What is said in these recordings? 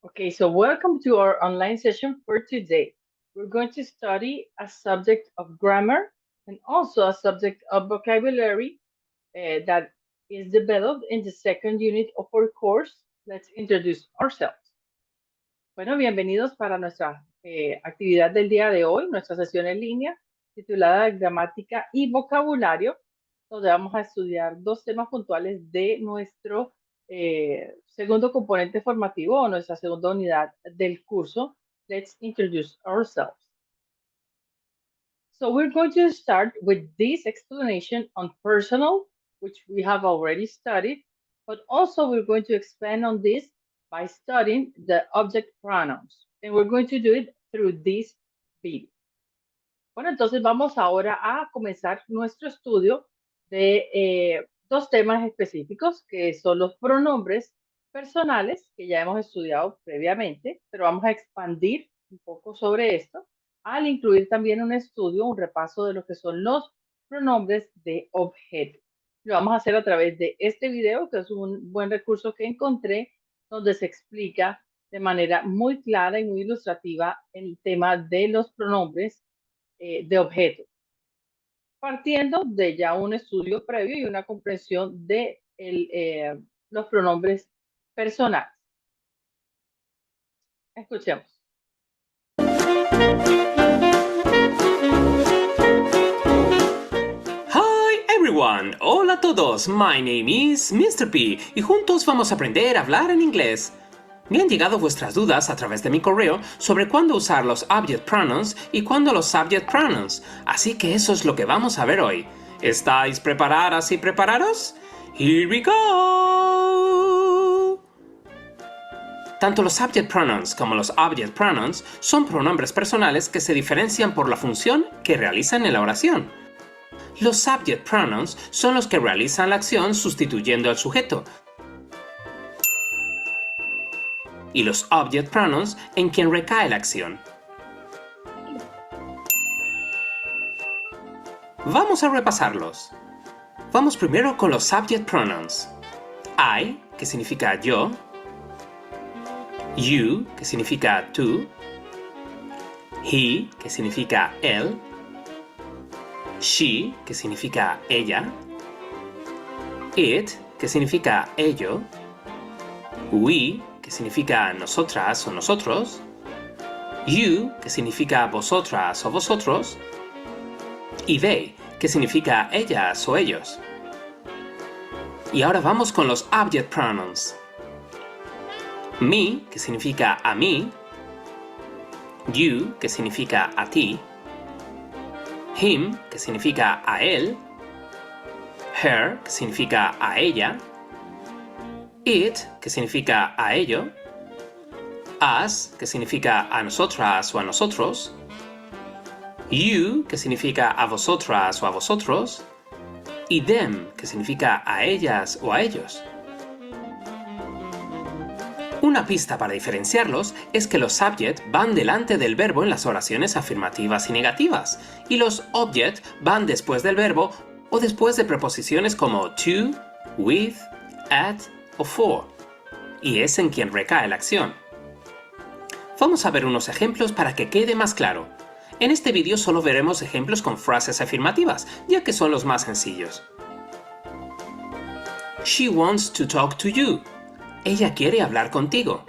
Okay, so welcome to our online session for today. We're going to study a subject of grammar and also a subject of vocabulary that is developed in the second unit of our course. Let's introduce ourselves. Bueno, bienvenidos para nuestra actividad del día de hoy, nuestra sesión en línea titulada Gramática y Vocabulario, donde vamos a estudiar dos temas puntuales de nuestro segundo componente formativo o nuestra segunda unidad del curso. Let's introduce ourselves. So we're going to start with this explanation on personal, which we have already studied, but also we're going to expand on this by studying the object pronouns. And we're going to do it through this video. Bueno, entonces vamos ahora a comenzar nuestro estudio de dos temas específicos, que son los pronombres personales, que ya hemos estudiado previamente, pero vamos a expandir un poco sobre esto, al incluir también un estudio, un repaso de lo que son los pronombres de objeto. Lo vamos a hacer a través de este video, que es un buen recurso que encontré, donde se explica de manera muy clara y muy ilustrativa el tema de los pronombres de objeto, partiendo de ya un estudio previo y una comprensión de los pronombres personales. Escuchemos. Hi everyone, hola a todos, my name is Mr. P y juntos vamos a aprender a hablar en inglés. Me han llegado vuestras dudas a través de mi correo sobre cuándo usar los object pronouns y cuándo los subject pronouns, así que eso es lo que vamos a ver hoy. ¿Estáis preparadas y preparados? Here we go! Tanto los subject pronouns como los object pronouns son pronombres personales que se diferencian por la función que realizan en la oración. Los subject pronouns son los que realizan la acción sustituyendo al sujeto, y los object pronouns en quien recae la acción. Vamos a repasarlos. Vamos primero con los subject pronouns. I, que significa yo. You, que significa tú. He, que significa él. She, que significa ella. It, que significa ello. We, que significa nosotras o nosotros. You, que significa vosotras o vosotros. Y they, que significa ellas o ellos. Y ahora vamos con los object pronouns. Me, que significa a mí. You, que significa a ti. Him, que significa a él. Her, que significa a ella. It, que significa a ello. Us, que significa a nosotras o a nosotros. You, que significa a vosotras o a vosotros. Y them, que significa a ellas o a ellos. Una pista para diferenciarlos es que los subject van delante del verbo en las oraciones afirmativas y negativas, y los object van después del verbo o después de preposiciones como to, with, at o for, y es en quien recae la acción. Vamos a ver unos ejemplos para que quede más claro. En este vídeo solo veremos ejemplos con frases afirmativas, ya que son los más sencillos. She wants to talk to you. Ella quiere hablar contigo.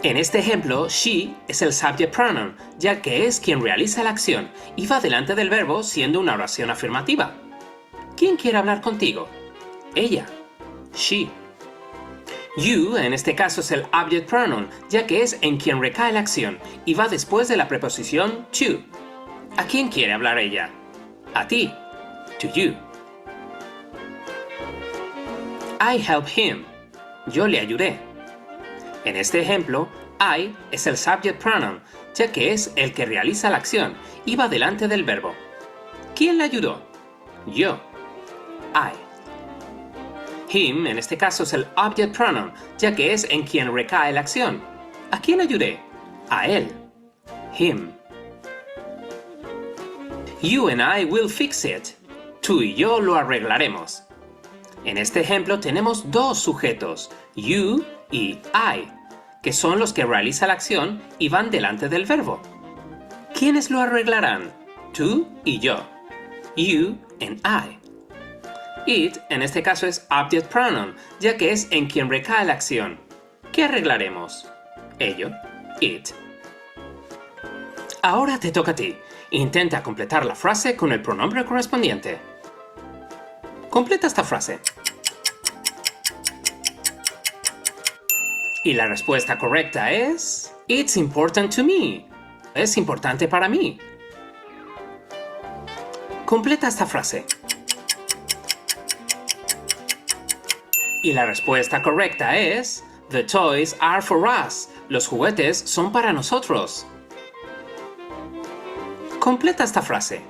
En este ejemplo, she es el subject pronoun, ya que es quien realiza la acción y va delante del verbo siendo una oración afirmativa. ¿Quién quiere hablar contigo? Ella. She. You, en este caso, es el object pronoun, ya que es en quien recae la acción y va después de la preposición to. ¿A quién quiere hablar ella? A ti. To you. I help him. Yo le ayudé. En este ejemplo, I es el subject pronoun, ya que es el que realiza la acción y va delante del verbo. ¿Quién le ayudó? Yo. I. Him, en este caso, es el object pronoun, ya que es en quien recae la acción. ¿A quién ayudé? A él. Him. You and I will fix it. Tú y yo lo arreglaremos. En este ejemplo tenemos dos sujetos, you y I, que son los que realizan la acción y van delante del verbo. ¿Quiénes lo arreglarán? Tú y yo. You and I. It, en este caso, es object pronoun, ya que es en quien recae la acción. ¿Qué arreglaremos? Ello, it. Ahora te toca a ti. Intenta completar la frase con el pronombre correspondiente. Completa esta frase. Y la respuesta correcta es... It's important to me. Es importante para mí. Completa esta frase. Y la respuesta correcta es... The toys are for us. Los juguetes son para nosotros. Completa esta frase.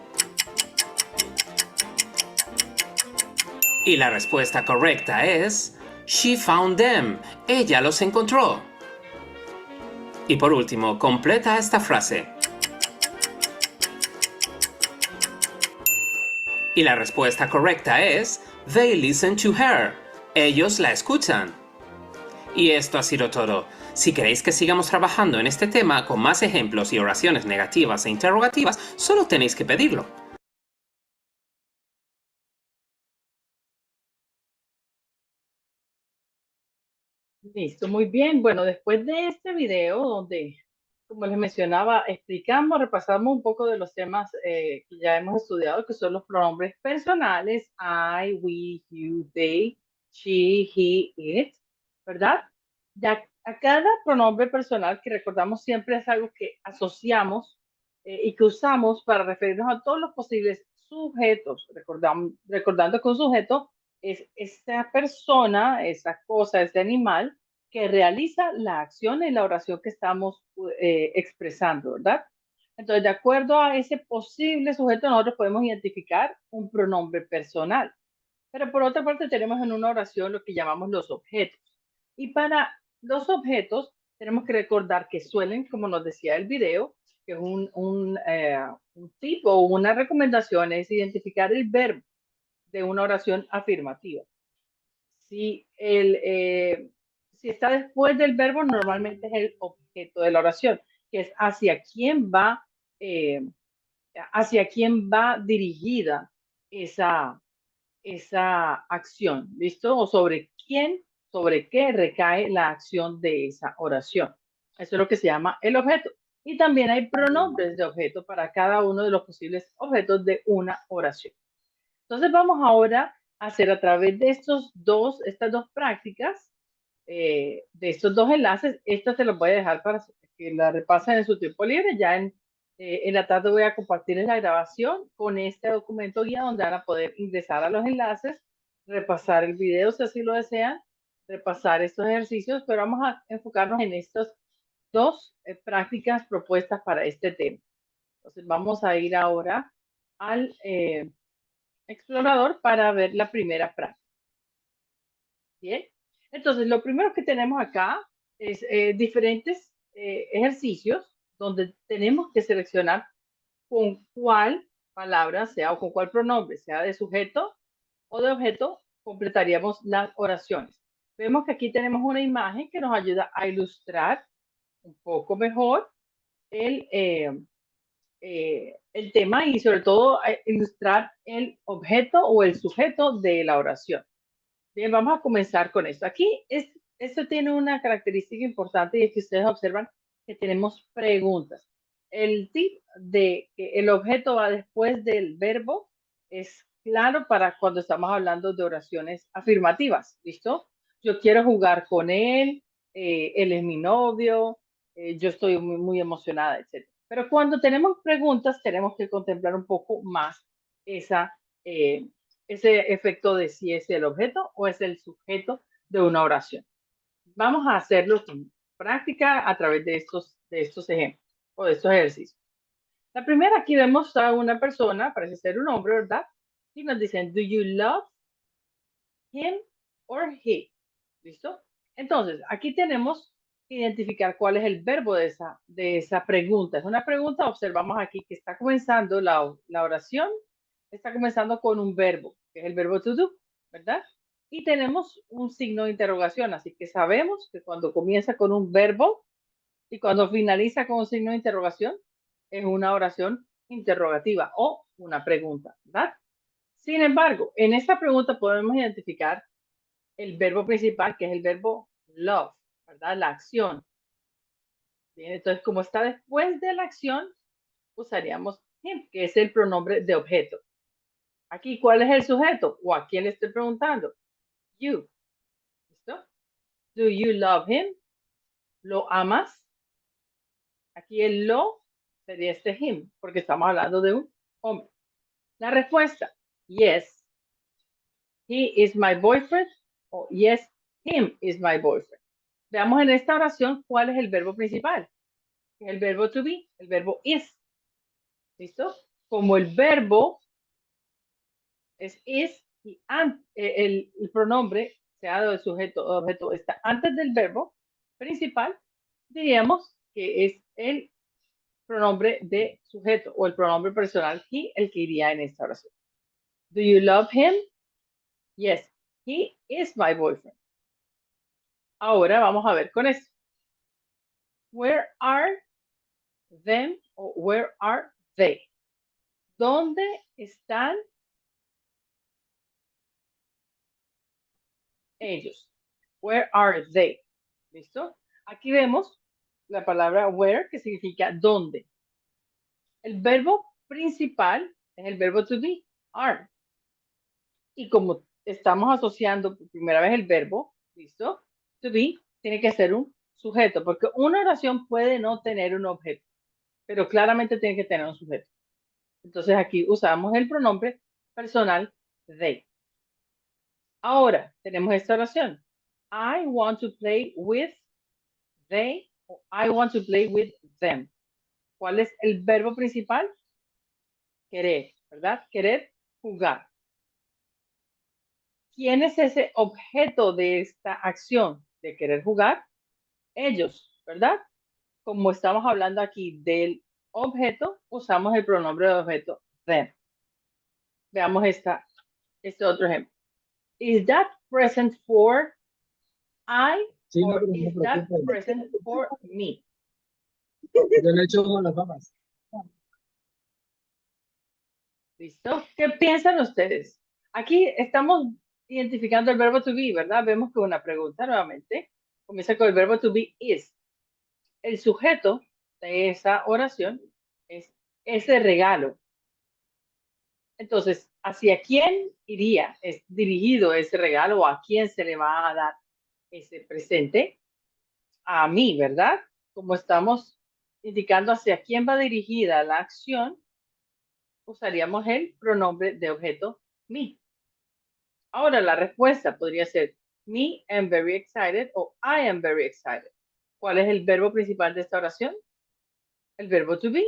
Y la respuesta correcta es... She found them. Ella los encontró. Y por último, completa esta frase. Y la respuesta correcta es... They listen to her. Ellos la escuchan. Y esto ha sido todo. Si queréis que sigamos trabajando en este tema con más ejemplos y oraciones negativas e interrogativas, solo tenéis que pedirlo. Listo, muy bien. Bueno, después de este video donde, como les mencionaba, explicamos, repasamos un poco de los temas que ya hemos estudiado, que son los pronombres personales, I, we, you, they, she, he, it, ¿verdad? Ya a cada pronombre personal que recordamos siempre es algo que asociamos y que usamos para referirnos a todos los posibles sujetos, recordando que un sujeto es esa persona, esa cosa, ese animal que realiza la acción en la oración que estamos expresando, ¿verdad? Entonces, de acuerdo a ese posible sujeto, nosotros podemos identificar un pronombre personal. Pero por otra parte, tenemos en una oración lo que llamamos los objetos. Y para los objetos, tenemos que recordar que suelen, como nos decía el video, que es un tipo o una recomendación es identificar el verbo de una oración afirmativa. Si, si está después del verbo, normalmente es el objeto de la oración, que es hacia quién va dirigida esa acción, ¿listo? O sobre qué recae la acción de esa oración. Eso es lo que se llama el objeto. Y también hay pronombres de objeto para cada uno de los posibles objetos de una oración. Entonces vamos ahora a hacer a través de estas dos prácticas, de estos dos enlaces, estas se los voy a dejar para que la repasen en su tiempo libre. Ya en la tarde voy a compartirles la grabación con este documento guía donde van a poder ingresar a los enlaces, repasar el video si así lo desean, repasar estos ejercicios, pero vamos a enfocarnos en estas dos prácticas propuestas para este tema. Entonces vamos a ir ahora al explorador para ver la primera práctica. Bien, entonces lo primero que tenemos acá es diferentes ejercicios donde tenemos que seleccionar con cuál palabra sea o con cuál pronombre, sea de sujeto o de objeto, completaríamos las oraciones. Vemos que aquí tenemos una imagen que nos ayuda a ilustrar un poco mejor el tema y sobre todo a ilustrar el objeto o el sujeto de la oración. Bien, vamos a comenzar con esto. Aquí, esto tiene una característica importante y es que ustedes observan que tenemos preguntas. El tip de que el objeto va después del verbo es claro para cuando estamos hablando de oraciones afirmativas, ¿listo? Yo quiero jugar con él es mi novio, yo estoy muy, muy emocionada, etc. Pero cuando tenemos preguntas, tenemos que contemplar un poco más esa ese efecto de si es el objeto o es el sujeto de una oración. Vamos a hacerlo con práctica a través de estos ejemplos o de estos ejercicios. La primera, aquí vemos a una persona, parece ser un hombre, ¿verdad? Y nos dicen, do you love him or he? ¿Listo? Entonces, aquí tenemos que identificar cuál es el verbo de esa pregunta. Es una pregunta, observamos aquí que está comenzando la oración, está comenzando con un verbo, que es el verbo to do, ¿verdad? Y tenemos un signo de interrogación, así que sabemos que cuando comienza con un verbo y cuando finaliza con un signo de interrogación, es una oración interrogativa o una pregunta, ¿verdad? Sin embargo, en esta pregunta podemos identificar el verbo principal, que es el verbo love, ¿verdad? La acción. Bien, entonces, como está después de la acción, usaríamos him, que es el pronombre de objeto. Aquí, ¿cuál es el sujeto? ¿O a quién le estoy preguntando? You. ¿Listo? Do you love him? ¿Lo amas? Aquí el lo sería este him, porque estamos hablando de un hombre. La respuesta, yes, he is my boyfriend, o yes, him is my boyfriend. Veamos en esta oración cuál es el verbo principal. El verbo to be, el verbo is. ¿Listo? Como el verbo es is y el pronombre, sea de sujeto o objeto, está antes del verbo principal, diríamos que es el pronombre de sujeto o el pronombre personal he el que iría en esta oración. Do you love him? Yes, he is my boyfriend. Ahora vamos a ver con esto. Where are them o where are they? ¿Dónde están ellos? Where are they? ¿Listo? Aquí vemos la palabra where, que significa dónde. El verbo principal es el verbo to be, are. Y como estamos asociando por primera vez el verbo, ¿listo? To be tiene que ser un sujeto, porque una oración puede no tener un objeto, pero claramente tiene que tener un sujeto. Entonces aquí usamos el pronombre personal they. Ahora tenemos esta oración. I want to play with they, o I want to play with them. ¿Cuál es el verbo principal? Querer, ¿verdad? Querer jugar. ¿Quién es ese objeto de esta acción de querer jugar? Ellos, ¿verdad? Como estamos hablando aquí del objeto, usamos el pronombre de objeto them. Veamos este otro ejemplo. Is that present for I Sí, no, or pero no is se that preocupe. present for me? Yo le echo con las papas. ¿Listo? ¿Qué piensan ustedes? Aquí estamos identificando el verbo to be, ¿verdad? Vemos que una pregunta nuevamente comienza con el verbo to be is. El sujeto de esa oración es ese regalo. Entonces, ¿hacia quién iría? ¿Es dirigido ese regalo o a quién se le va a dar ese presente? A mí, ¿verdad? Como estamos indicando hacia quién va dirigida la acción, usaríamos el pronombre de objeto me. Ahora la respuesta podría ser me am very excited o I am very excited. ¿Cuál es el verbo principal de esta oración? El verbo to be.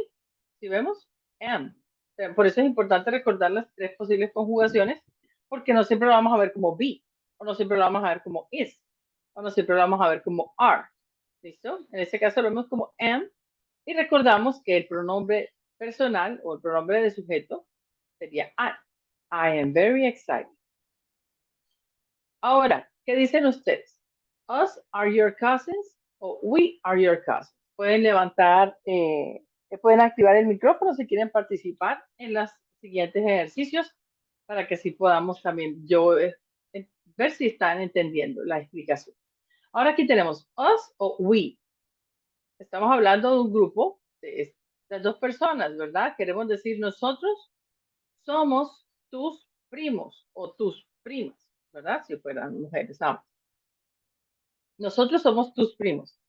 ¿Sí vemos? Am. Por eso es importante recordar las tres posibles conjugaciones, porque no siempre lo vamos a ver como be, o no siempre lo vamos a ver como is, o no siempre lo vamos a ver como are. ¿Listo? En este caso lo vemos como am y recordamos que el pronombre personal o el pronombre de sujeto sería I. I am very excited. Ahora, ¿qué dicen ustedes? Us are your cousins o we are your cousins. Pueden levantar, pueden activar el micrófono si quieren participar en los siguientes ejercicios para que así podamos también ver si están entendiendo la explicación. Ahora aquí tenemos us o we. Estamos hablando de un grupo de estas dos personas, ¿verdad? Queremos decir nosotros somos tus primos o tus primas, ¿verdad? Si fueran mujeres, ambas. Nosotros somos tus primos.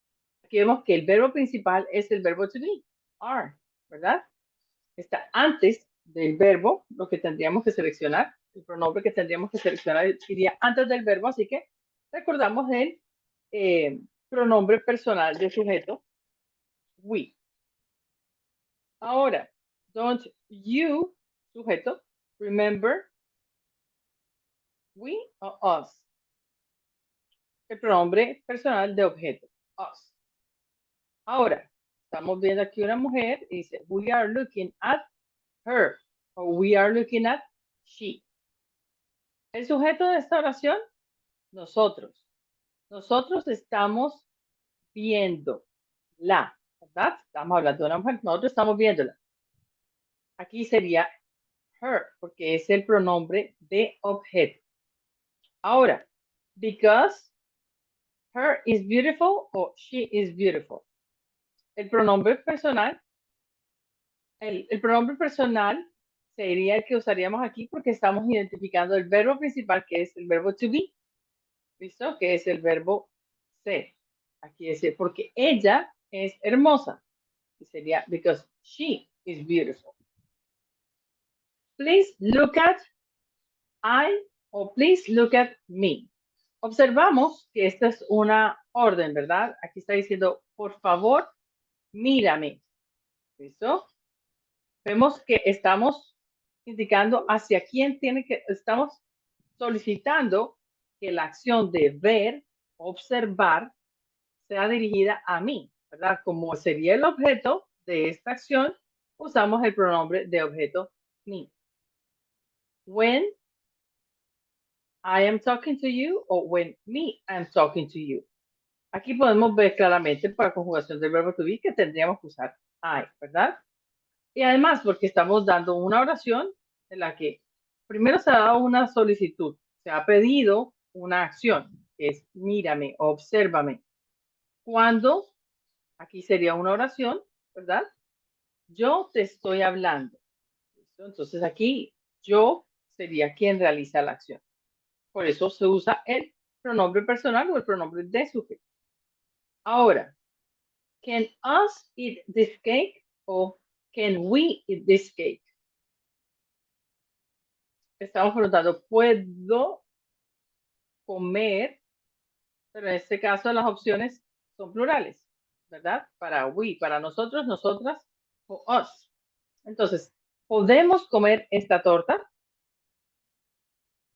Aquí vemos que el verbo principal es el verbo to be, are, ¿verdad? Está antes del verbo, lo que tendríamos que seleccionar, el pronombre que tendríamos que seleccionar iría antes del verbo, así que recordamos el pronombre personal de sujeto, we. Ahora, don't you, sujeto, remember we o us. El pronombre personal de objeto, us. Ahora, estamos viendo aquí una mujer y dice, we are looking at her, o we are looking at she. El sujeto de esta oración nosotros. Nosotros estamos viendo la, ¿verdad? Estamos hablando de una mujer, nosotros estamos viéndola. Aquí sería her, porque es el pronombre de objeto. Ahora, because her is beautiful o she is beautiful. El pronombre personal, el pronombre personal sería el que usaríamos aquí porque estamos identificando el verbo principal, que es el verbo to be, ¿listo? Que es el verbo ser. Aquí es porque ella es hermosa. Y sería because she is beautiful. Please look at I o please look at me. Observamos que esta es una orden, ¿verdad? Aquí está diciendo, por favor, mírame. ¿Listo? Vemos que estamos indicando hacia quién tiene que, estamos solicitando que la acción de ver, observar, sea dirigida a mí, ¿verdad? Como sería el objeto de esta acción, usamos el pronombre de objeto me. When I am talking to you o when me I'm talking to you. Aquí podemos ver claramente para conjugación del verbo to be que tendríamos que usar I, ¿verdad? Y además porque estamos dando una oración en la que primero se ha dado una solicitud, se ha pedido una acción, que es mírame, obsérvame. Cuando, aquí sería una oración, ¿verdad? Yo te estoy hablando. ¿Listo? Entonces aquí yo sería quien realiza la acción. Por eso se usa el pronombre personal o el pronombre de sujeto. Ahora, can us eat this cake o can we eat this cake? Estamos preguntando, ¿puedo comer? Pero en este caso las opciones son plurales, ¿verdad? Para we, para nosotros, nosotras o us. Entonces, ¿podemos comer esta torta?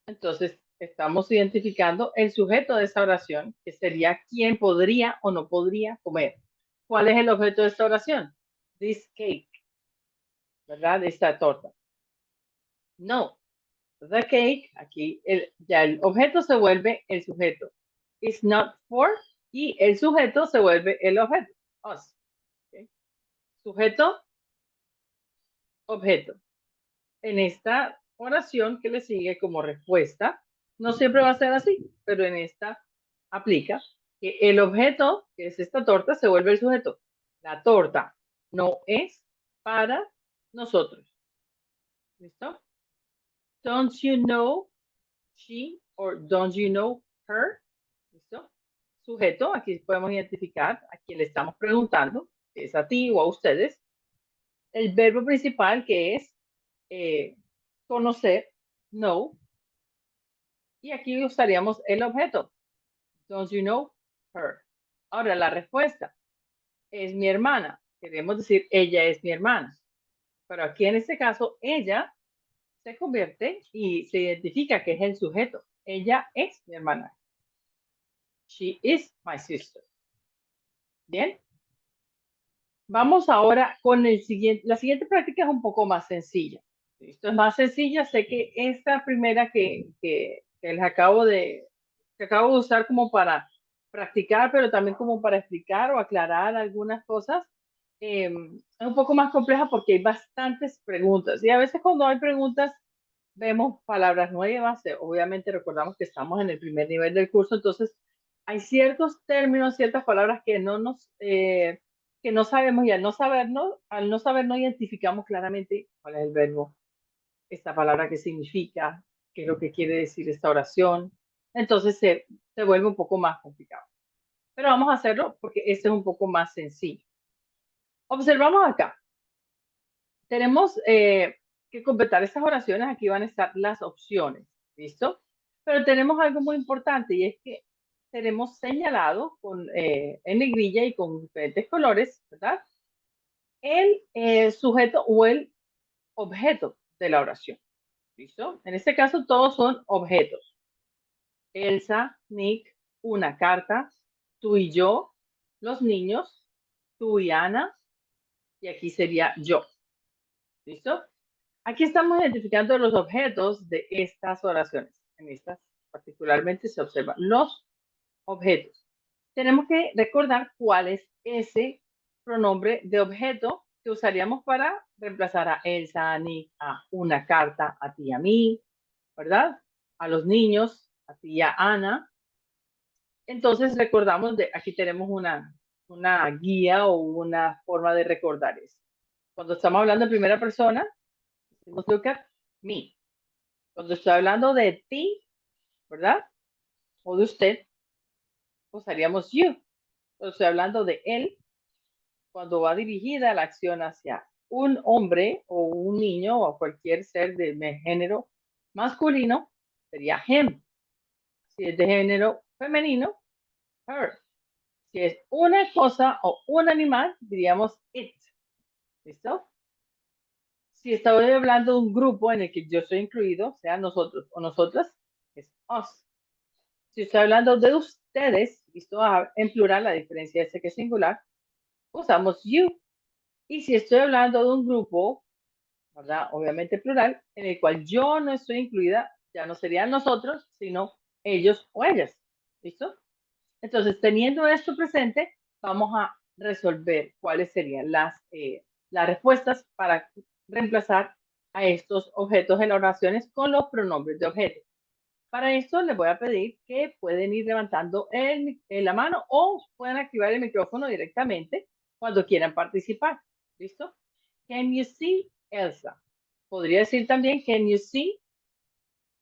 Entonces, estamos identificando el sujeto de esta oración, que sería quién podría o no podría comer. ¿Cuál es el objeto de esta oración? This cake, ¿verdad? Esta torta. No, the cake, aquí ya el objeto se vuelve el sujeto. It's not for, y el sujeto se vuelve el objeto. Us. ¿Okay? Sujeto, objeto. En esta oración que le sigue como respuesta, no siempre va a ser así, pero en esta aplica que el objeto, que es esta torta, se vuelve el sujeto. La torta no es para nosotros. ¿Listo? Don't you know she or don't you know her? ¿Listo? Sujeto, aquí podemos identificar a quien le estamos preguntando, que es a ti o a ustedes. El verbo principal que es conocer, know. Y aquí usaríamos el objeto. Don't you know her? Ahora, la respuesta es mi hermana. Queremos decir, ella es mi hermana. Pero aquí en este caso, ella se convierte y se identifica que es el sujeto. Ella es mi hermana. She is my sister. Bien. Vamos ahora con el siguiente. La siguiente práctica es un poco más sencilla. Esto es más sencilla. Sé que esta primera que les acabo de usar como para practicar, pero también como para explicar o aclarar algunas cosas, es un poco más compleja porque hay bastantes preguntas. Y a veces cuando hay preguntas vemos palabras nuevas. Obviamente recordamos que estamos en el primer nivel del curso, entonces hay ciertos términos, ciertas palabras que que no sabemos y al no sabernos, no identificamos claramente cuál es el verbo, esta palabra qué significa, qué es lo que quiere decir esta oración. Entonces se vuelve un poco más complicado. Pero vamos a hacerlo porque este es un poco más sencillo. Observamos acá. Tenemos que completar estas oraciones. Aquí van a estar las opciones. ¿Listo? Pero tenemos algo muy importante y es que tenemos señalado en negrilla y con diferentes colores, ¿verdad? El sujeto o el objeto de la oración. ¿Listo? En este caso todos son objetos. Elsa, Nick, una carta, tú y yo, los niños, tú y Ana, y aquí sería yo. ¿Listo? Aquí estamos identificando los objetos de estas oraciones, en estas particularmente se observan los objetos. Tenemos que recordar cuál es ese pronombre de objeto que usaríamos para reemplazar a Elsa, a Nick, a una carta, a ti y a mí, ¿verdad? A los niños, a ti y a Ana. Entonces recordamos aquí tenemos una guía o una forma de recordar eso. Cuando estamos hablando en primera persona, decimos look at me. Cuando estoy hablando de ti, ¿verdad? O de usted, usaríamos you. Cuando estoy hablando de él, cuando va dirigida la acción hacia un hombre o un niño o cualquier ser de género masculino, sería him. Si es de género femenino, her. Si es una cosa o un animal, diríamos it. ¿Listo? Si estoy hablando de un grupo en el que yo estoy incluido, sea nosotros o nosotras, es us. Si estoy hablando de ustedes, ¿listo? En plural, la diferencia es que es singular, usamos you. Y si estoy hablando de un grupo, ¿verdad? Obviamente plural, en el cual yo no estoy incluida, ya no serían nosotros, sino ellos o ellas. ¿Listo? Entonces, teniendo esto presente, vamos a resolver cuáles serían las respuestas para reemplazar a estos objetos en las oraciones con los pronombres de objeto. Para esto les voy a pedir que pueden ir levantando la mano o pueden activar el micrófono directamente cuando quieran participar. ¿Listo? Can you see Elsa? Podría decir también, can you see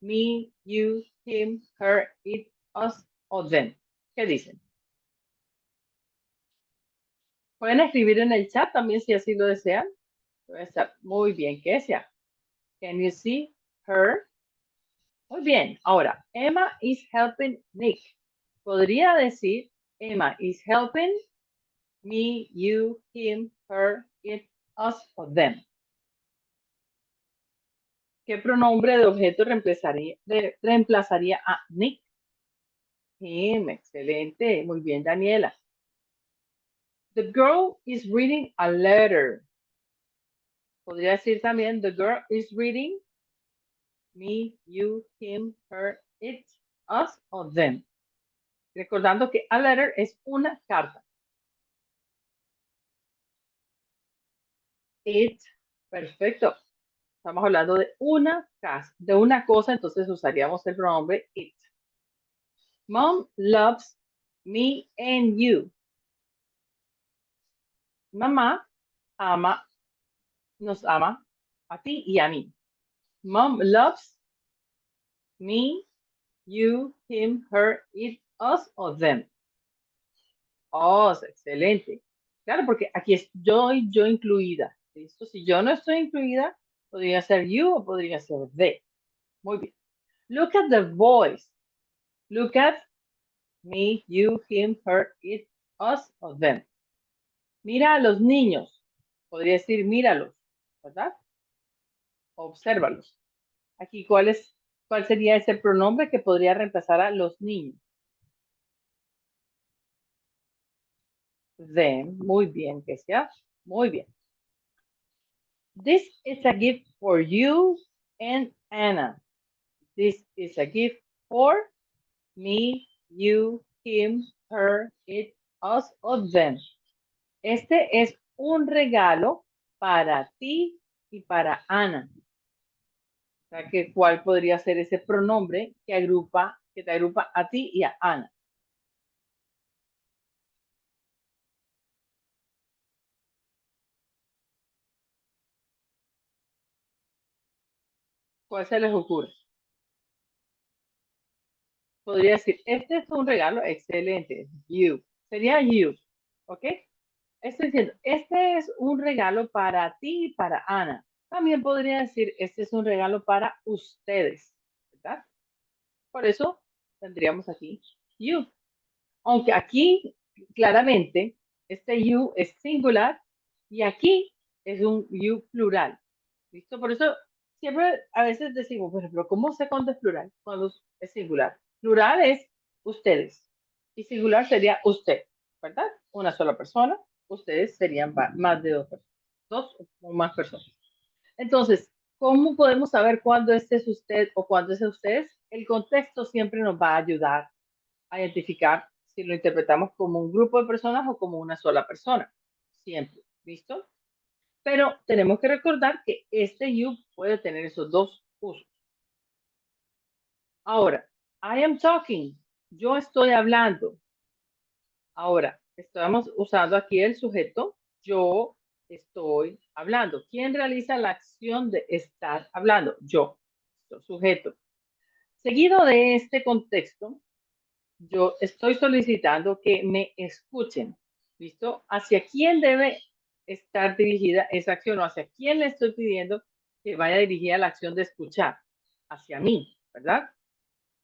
me, you, him, her, it, us o them? ¿Qué dicen? Pueden escribir en el chat también si así lo desean. Puede estar muy bien que sea. Can you see her? Muy bien. Ahora, Emma is helping Nick. Podría decir, Emma is helping me, you, him, her, it, us o them. ¿Qué pronombre de objeto reemplazaría a Nick? Him, excelente. Muy bien, Daniela. The girl is reading a letter. Podría decir también, the girl is reading me, you, him, her, it, us o them. Recordando que a letter es una carta. It, perfecto. Estamos hablando de una cosa, entonces usaríamos el pronombre it. Mom loves me and you. Mamá nos ama a ti y a mí. Mom loves me, you, him, her, it, us o them. Oh, excelente. Claro, porque aquí es yo y yo incluida. ¿Listo? Si yo no estoy incluida, podría ser you o podría ser they. Muy bien. Look at the boys. Look at me, you, him, her, it, us o them. Mira a los niños. Podría decir míralos, ¿verdad? Obsérvalos. Aquí, ¿cuál sería ese pronombre que podría reemplazar a los niños? Them. Muy bien, que sea. Muy bien. This is a gift for you and Anna. This is a gift for me, you, him, her, it, us, or them. Este es un regalo para ti y para Ana. O sea, ¿cuál podría ser ese pronombre que te agrupa a ti y a Ana? ¿Cuál se les ocurre? Podría decir, este es un regalo excelente. You. Sería you. ¿Ok? Estoy diciendo, este es un regalo para ti y para Ana. También podría decir, este es un regalo para ustedes. ¿Verdad? Por eso tendríamos aquí you. Aunque aquí, claramente, este you es singular y aquí es un you plural. ¿Listo? Por eso siempre a veces decimos, bueno, pero ¿cómo sé cuándo es plural? Cuando es singular. Plural es ustedes y singular sería usted, ¿verdad? Una sola persona. Ustedes serían más de dos personas, dos o más personas. Entonces, ¿cómo podemos saber cuándo este es usted o cuándo es ustedes? el contexto siempre nos va a ayudar a identificar si lo interpretamos como un grupo de personas o como una sola persona. Siempre, ¿listo? Pero tenemos que recordar que este you puede tener esos dos usos. Ahora, I am talking. Yo estoy hablando. Ahora, estamos usando aquí el sujeto. Yo estoy hablando. ¿Quién realiza la acción de estar hablando? Yo, sujeto. Seguido de este contexto, yo estoy solicitando que me escuchen. ¿Listo? ¿Hacia quién debe estar dirigida esa acción o hacia quién le estoy pidiendo que vaya dirigida la acción de escuchar? Hacia mí, ¿verdad?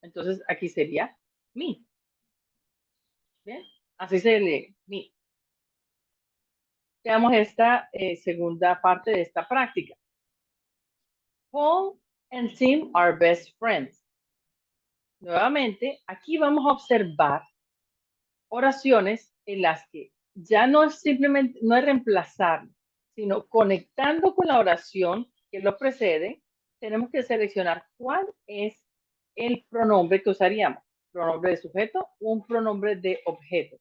Entonces aquí sería mí. ¿Bien? Así se lee, mí. Veamos esta segunda parte de esta práctica. Paul and Tim are best friends. Nuevamente, aquí vamos a observar oraciones en las que ya no es simplemente, no es reemplazar, sino conectando con la oración que lo precede, tenemos que seleccionar cuál es el pronombre que usaríamos. Pronombre de sujeto o un pronombre de objeto.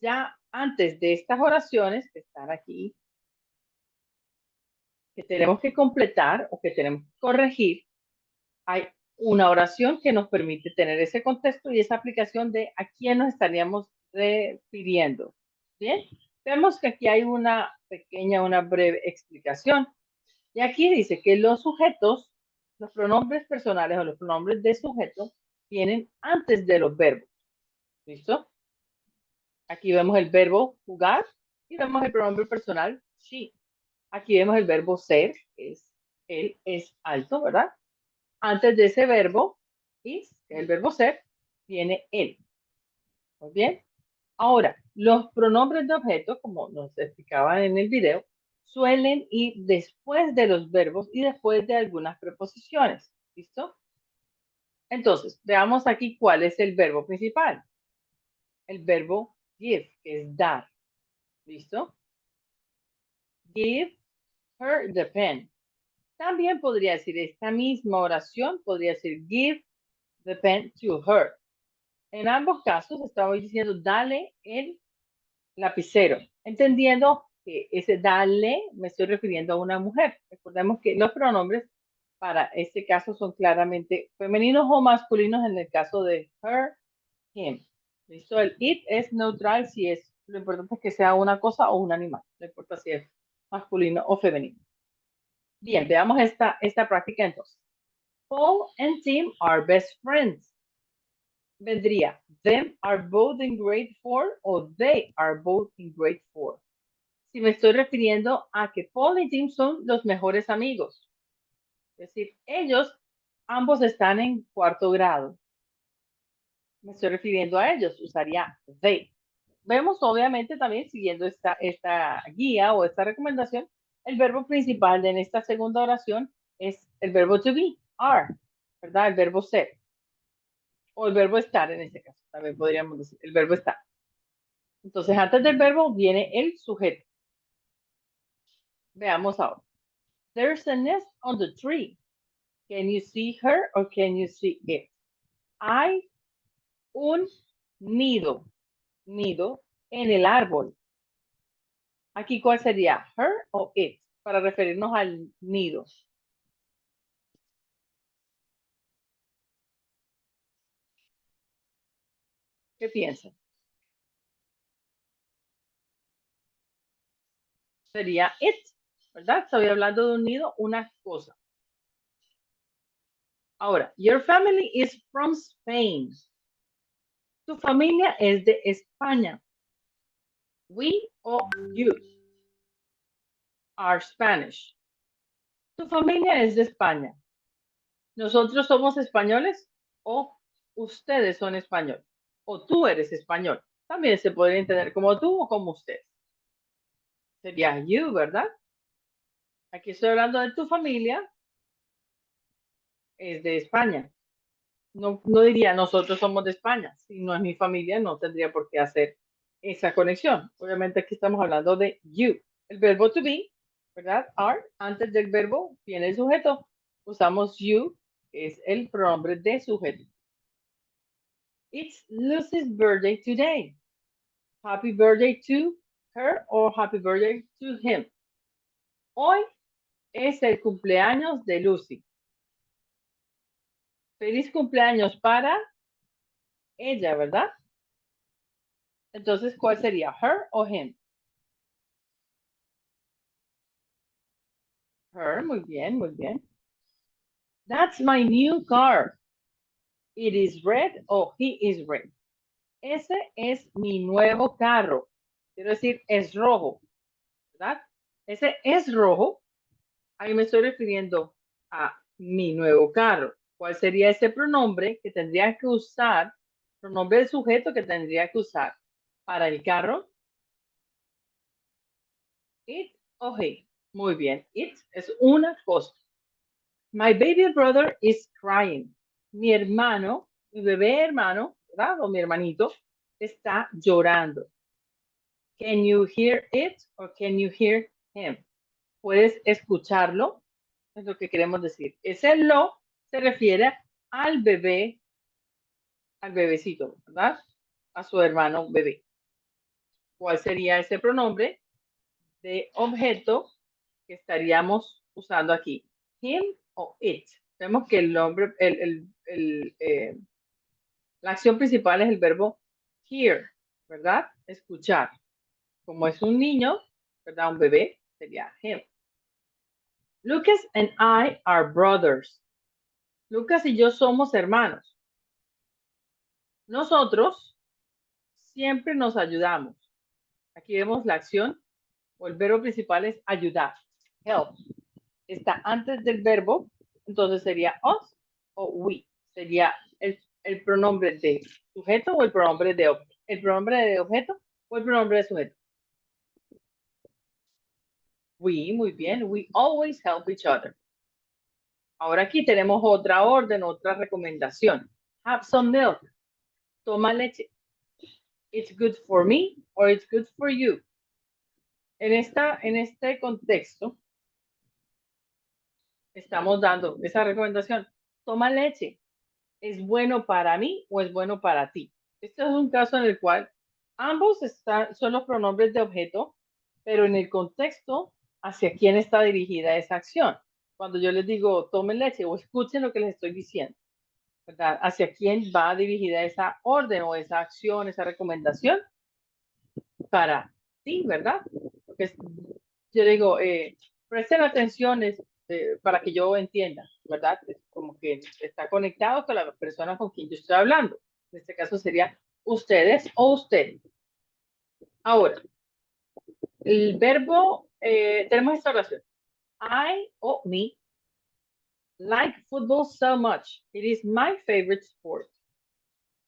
Ya antes de estas oraciones que están aquí, que tenemos que completar o que tenemos que corregir, hay una oración que nos permite tener ese contexto y esa aplicación de a quién nos estaríamos refiriendo. Bien, vemos que aquí hay una pequeña, una breve explicación. Y aquí dice que los sujetos, los pronombres personales o los pronombres de sujeto, vienen antes de los verbos. ¿Listo? Aquí vemos el verbo jugar y vemos el pronombre personal she. Aquí vemos el verbo ser, que es él es alto, ¿verdad? Antes de ese verbo, is, que es el verbo ser, viene él. Muy bien. Ahora, los pronombres de objeto, como nos explicaba en el video, suelen ir después de los verbos y después de algunas preposiciones. ¿Listo? Entonces, veamos aquí cuál es el verbo principal. El verbo give, que es dar. ¿Listo? Give her the pen. También podría decir esta misma oración, podría decir give the pen to her. En ambos casos estamos diciendo dale el lapicero, entendiendo que ese dale me estoy refiriendo a una mujer. Recordemos que los pronombres para este caso son claramente femeninos o masculinos en el caso de her, him. ¿Listo? El it es neutral si es, lo importante es que sea una cosa o un animal, no importa si es masculino o femenino. Bien, veamos esta práctica entonces. Paul and Tim are best friends. Vendría, them are both in grade 4 o they are both in grade 4. Si me estoy refiriendo a que Paul y Tim son los mejores amigos. Es decir, ellos ambos están en cuarto grado. Me estoy refiriendo a ellos, usaría they. Vemos obviamente también siguiendo esta guía o esta recomendación, el verbo principal en esta segunda oración es el verbo to be, are, ¿verdad? El verbo ser. O el verbo estar en este caso, también podríamos decir, el verbo estar. Entonces, antes del verbo viene el sujeto. Veamos ahora. There's a nest on the tree. Can you see her or can you see it? Hay un nido en el árbol. Aquí, ¿cuál sería? Her o it, para referirnos al nido. ¿Qué piensan? Sería it, ¿verdad? Estoy hablando de un nido, una cosa. Ahora, your family is from Spain. Tu familia es de España. We or you are Spanish. Tu familia es de España. ¿Nosotros somos españoles o ustedes son españoles? O tú eres español. También se podría entender como tú o como usted. Sería you, ¿verdad? Aquí estoy hablando de tu familia. Es de España. No diría nosotros somos de España. Si no es mi familia, no tendría por qué hacer esa conexión. Obviamente aquí estamos hablando de you. El verbo to be, ¿verdad? Are. Antes del verbo viene el sujeto. Usamos you es el pronombre de sujeto. It's Lucy's birthday today. Happy birthday to her or happy birthday to him. Hoy es el cumpleaños de Lucy. Feliz cumpleaños para ella, ¿verdad? Entonces, ¿cuál sería? Her o him? Her, muy bien, muy bien. That's my new car. It is red o he is red. Ese es mi nuevo carro. Quiero decir, es rojo, ¿verdad? Ese es rojo. Ahí me estoy refiriendo a mi nuevo carro. ¿Cuál sería ese pronombre que tendría que usar? Pronombre del sujeto que tendría que usar para el carro. It o he. Muy bien. It es una cosa. My baby brother is crying. Mi hermano, mi bebé hermano, ¿verdad? O mi hermanito, está llorando. Can you hear it or can you hear him? ¿Puedes escucharlo? Es lo que queremos decir. Ese lo se refiere al bebé, al bebecito, ¿verdad? A su hermano bebé. ¿Cuál sería ese pronombre de objeto que estaríamos usando aquí? Him o it. Vemos que el nombre, la acción principal es el verbo hear, ¿verdad? Escuchar. Como es un niño, ¿verdad? Un bebé, sería him. Lucas and I are brothers. Lucas y yo somos hermanos. Nosotros siempre nos ayudamos. Aquí vemos la acción o el verbo principal es ayudar. Help. Está antes del verbo, entonces sería us o we. Sería el pronombre de sujeto o el pronombre de objeto. El pronombre de objeto o el pronombre de sujeto. We, muy bien. We always help each other. Ahora aquí tenemos otra orden, otra recomendación. Have some milk. Toma leche. It's good for me or it's good for you. En este contexto, estamos dando esa recomendación. Toma leche. ¿Es bueno para mí o es bueno para ti? Este es un caso en el cual ambos son los pronombres de objeto, pero en el contexto, ¿hacia quién está dirigida esa acción? Cuando yo les digo tomen leche o escuchen lo que les estoy diciendo, ¿verdad? ¿Hacia quién va dirigida esa orden o esa acción, esa recomendación? Para ti, ¿verdad? Porque yo digo, presten atención para que yo entienda, ¿verdad? Es como que está conectado con la persona con quien yo estoy hablando. En este caso sería ustedes o usted. Ahora, el verbo, tenemos esta oración. I o me like football so much. It is my favorite sport.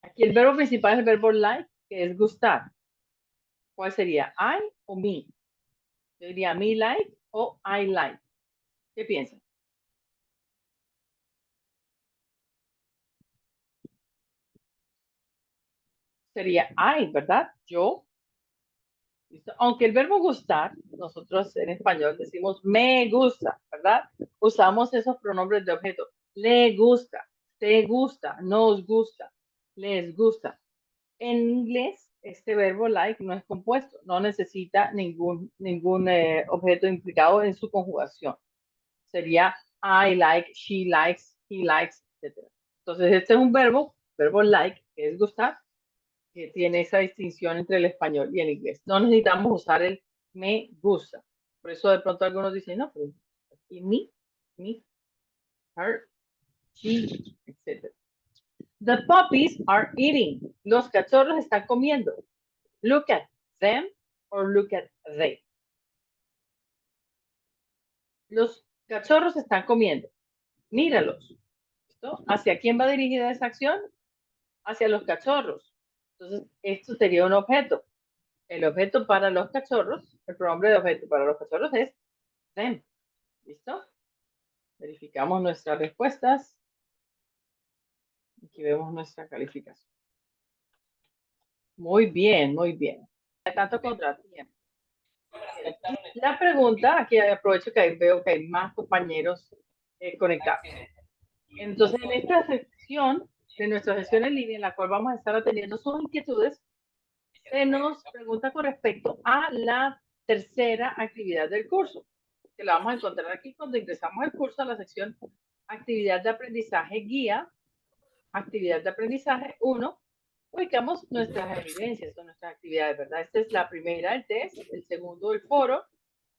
Aquí el verbo principal es el verbo like, que es gustar. ¿Cuál sería? I o me. Yo diría me like o I like. ¿Qué piensan? Sería I, ¿verdad? Yo. ¿Listo? Aunque el verbo gustar, nosotros en español decimos me gusta, ¿verdad? Usamos esos pronombres de objeto. Le gusta, te gusta, nos gusta, les gusta. En inglés, este verbo like no es compuesto, no necesita ningún objeto implicado en su conjugación. Sería I like, she likes, he likes, etc. Entonces, este es un verbo like, que es gustar, que tiene esa distinción entre el español y el inglés. No necesitamos usar el me gusta. Por eso de pronto algunos dicen, no, pero y me, her, she, etc. The puppies are eating. Los cachorros están comiendo. Look at them or look at they. Los cachorros están comiendo. Míralos. ¿Listo? ¿Hacia quién va dirigida esa acción? Hacia los cachorros. Entonces, esto sería un objeto. El objeto para los cachorros, el pronombre de objeto para los cachorros es them. ¿Listo? Verificamos nuestras respuestas. Aquí vemos nuestra calificación. Muy bien, muy bien. Tanto contratiempo. La pregunta, aquí aprovecho que veo que hay más compañeros conectados. Entonces, en esta sección de nuestra sesión en línea, en la cual vamos a estar atendiendo sus inquietudes, se nos pregunta con respecto a la tercera actividad del curso, que la vamos a encontrar aquí cuando ingresamos al curso a la sección actividad de aprendizaje guía, actividad de aprendizaje 1, ubicamos nuestras evidencias o nuestras actividades, ¿verdad? Esta es la primera, el test, el segundo, el foro,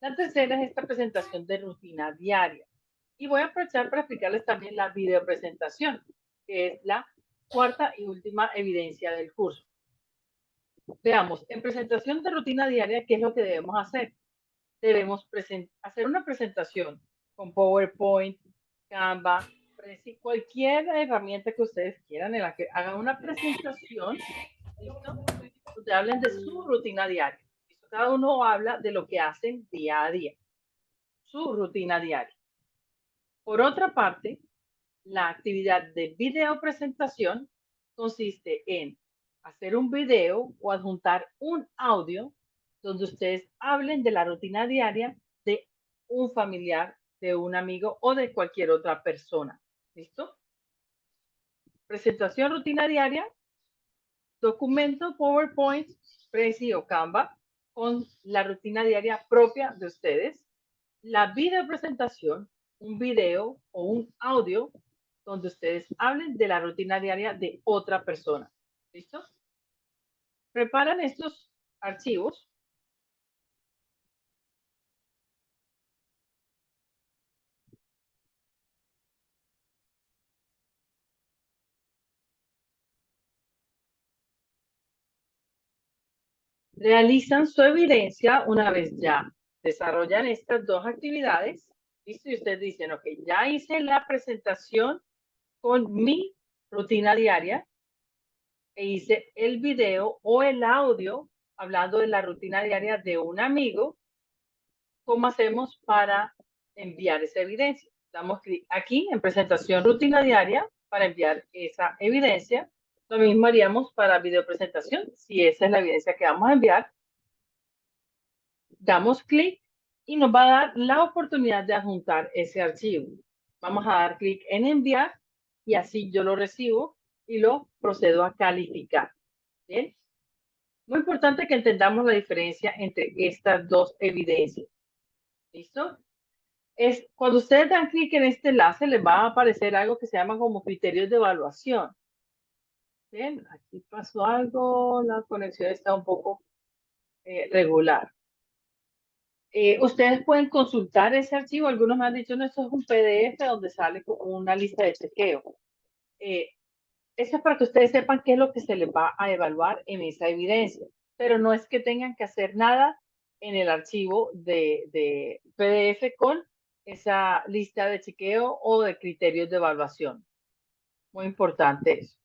la tercera es esta presentación de rutina diaria. Y voy a aprovechar para explicarles también la videopresentación, que es la cuarta y última evidencia del curso. Veamos, en presentación de rutina diaria, ¿qué es lo que debemos hacer? Debemos hacer una presentación con PowerPoint, Canva, Prezi, cualquier herramienta que ustedes quieran en la que hagan una presentación, ¿listo? Donde hablen de su rutina diaria. ¿Listo? Cada uno habla de lo que hacen día a día, su rutina diaria. Por otra parte, la actividad de video presentación consiste en hacer un video o adjuntar un audio donde ustedes hablen de la rutina diaria de un familiar, de un amigo o de cualquier otra persona. ¿Listo? Presentación rutina diaria, documento PowerPoint, Prezi o Canva con la rutina diaria propia de ustedes. La video presentación, un video o un audio donde ustedes hablen de la rutina diaria de otra persona. ¿Listo? Preparan estos archivos. Realizan su evidencia una vez ya desarrollan estas dos actividades. ¿Listo? Y ustedes dicen, ok, ya hice la presentación con mi rutina diaria e hice el video o el audio hablando de la rutina diaria de un amigo. ¿Cómo hacemos para enviar esa evidencia? Damos clic aquí en presentación rutina diaria para enviar esa evidencia. Lo mismo haríamos para video presentación. Si esa es la evidencia que vamos a enviar, damos clic y nos va a dar la oportunidad de adjuntar ese archivo. Vamos a dar clic en enviar y así yo lo recibo y lo procedo a calificar. ¿Bien? Muy importante que entendamos la diferencia entre estas dos evidencias. ¿Listo? Cuando ustedes dan clic en este enlace, les va a aparecer algo que se llama como criterios de evaluación. Bien, aquí pasó algo, la conexión está un poco regular. Ustedes pueden consultar ese archivo. Algunos me han dicho, no, esto es un PDF donde sale una lista de chequeo. Eso es para que ustedes sepan qué es lo que se les va a evaluar en esa evidencia. Pero no es que tengan que hacer nada en el archivo de PDF con esa lista de chequeo o de criterios de evaluación. Muy importante eso.